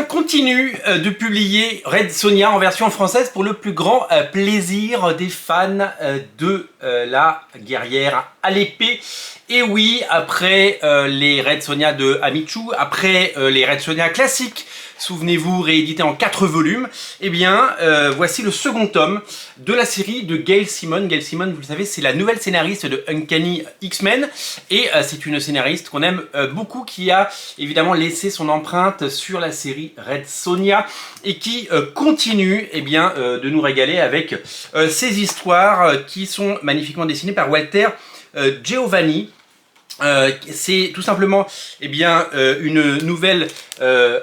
Continue de publier Red Sonja en version française pour le plus grand plaisir des fans de la guerrière à l'épée. Et oui, après les Red Sonja de Amichu, après les Red Sonja classiques, souvenez-vous, réédité en 4 volumes, eh bien, voici le second tome de la série de Gail Simone. Gail Simone, vous le savez, c'est la nouvelle scénariste de Uncanny X-Men, et c'est une scénariste qu'on aime beaucoup, qui a évidemment laissé son empreinte sur la série Red Sonja, et qui continue eh bien, de nous régaler avec ces histoires qui sont magnifiquement dessinées par Walter Geovani. C'est tout simplement eh bien, une nouvelle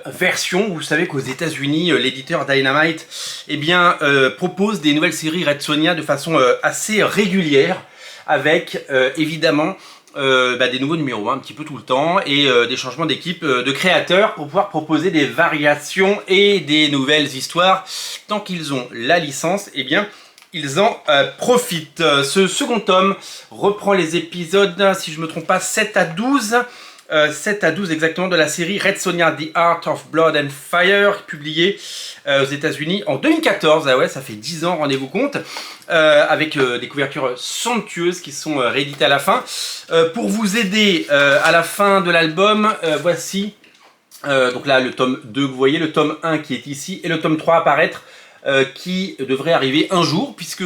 version. Vous savez qu'aux États-Unis, l'éditeur Dynamite eh bien, propose des nouvelles séries Red Sonja de façon assez régulière, avec évidemment des nouveaux numéros un petit peu tout le temps, et des changements d'équipe de créateurs pour pouvoir proposer des variations et des nouvelles histoires. Tant qu'ils ont la licence, eh bien, ils en profitent. Ce second tome reprend les épisodes, si je ne me trompe pas, 7 à 12. 7 à 12 exactement, de la série Red Sonja The Art of Blood and Fire, publiée aux États-Unis en 2014. Ah ouais, ça fait 10 ans, rendez-vous compte, avec des couvertures somptueuses qui sont rééditées à la fin. Pour vous aider à la fin de l'album, voici donc là le tome 2, vous voyez le tome 1 qui est ici, et le tome 3 apparaître. Qui devrait arriver un jour, puisque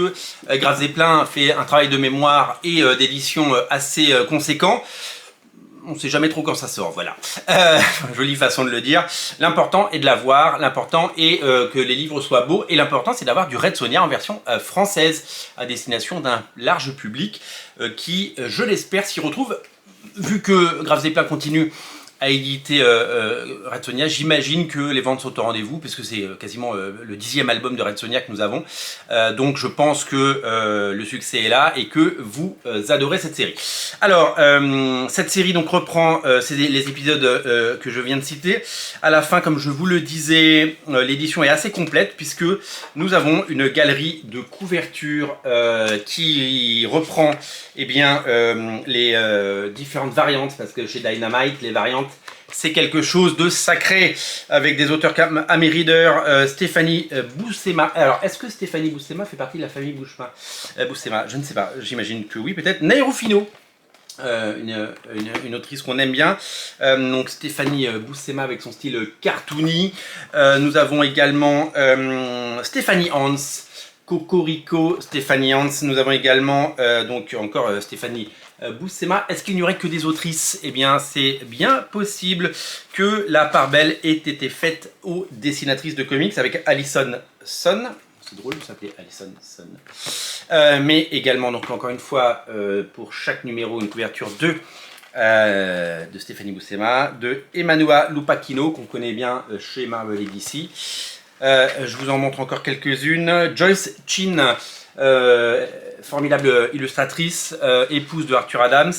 Graf Zeppelin fait un travail de mémoire et d'édition assez conséquent. On ne sait jamais trop quand ça sort, voilà. Jolie façon de le dire. L'important est de l'avoir, l'important est que les livres soient beaux, et l'important c'est d'avoir du Red Sonja en version française, à destination d'un large public qui, je l'espère, s'y retrouve. Vu que Graf Zeppelin continue à éditer Red Sonja, j'imagine que les ventes sont au rendez-vous, puisque c'est quasiment le 10e album de Red Sonja que nous avons. Donc je pense que le succès est là et que vous adorez cette série. Alors, cette série donc reprend les épisodes que je viens de citer. À la fin, comme je vous le disais, l'édition est assez complète, puisque nous avons une galerie de couvertures qui reprend eh bien, les différentes variantes, parce que chez Dynamite, les variantes, c'est quelque chose de sacré, avec des auteurs comme Amy Reader, Stéphanie Buscema. Alors, est-ce que Stéphanie Buscema fait partie de la famille Buscema? Je ne sais pas, j'imagine que oui, peut-être. Nairo Fino, une autrice qu'on aime bien. Donc Stéphanie Buscema avec son style cartoony. Nous avons également Stéphanie Hans, Cocorico, Stéphanie Hans. Nous avons également donc encore Stéphanie Buscema. Est-ce qu'il n'y aurait que des autrices? Eh bien, c'est bien possible que la part belle ait été faite aux dessinatrices de comics, avec Alison Son. C'est drôle de s'appeler Alison Son. Mais également, donc encore une fois, pour chaque numéro, une couverture de Stéphanie Buscema, de Emmanuel Lupacchino, qu'on connaît bien chez Marvel et DC. Je vous en montre encore quelques-unes. Joyce Chin, formidable illustratrice, épouse de Arthur Adams,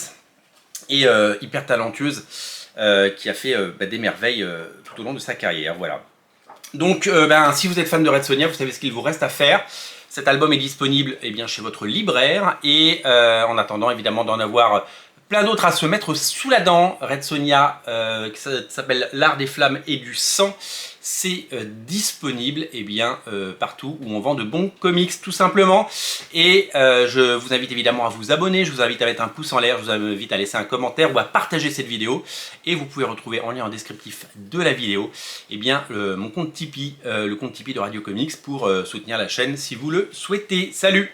et hyper talentueuse, qui a fait des merveilles tout au long de sa carrière. Voilà. Donc, si vous êtes fan de Red Sonja, vous savez ce qu'il vous reste à faire. Cet album est disponible eh bien, chez votre libraire, et en attendant évidemment d'en avoir plein d'autres à se mettre sous la dent, Red Sonja, qui s'appelle L'Art des Flammes et du Sang, c'est disponible eh bien, partout où on vend de bons comics, tout simplement. Et je vous invite évidemment à vous abonner, je vous invite à mettre un pouce en l'air, je vous invite à laisser un commentaire ou à partager cette vidéo. Et vous pouvez retrouver en lien en descriptif de la vidéo eh bien, mon compte Tipeee, le compte Tipeee de Radio Comics, pour soutenir la chaîne si vous le souhaitez. Salut!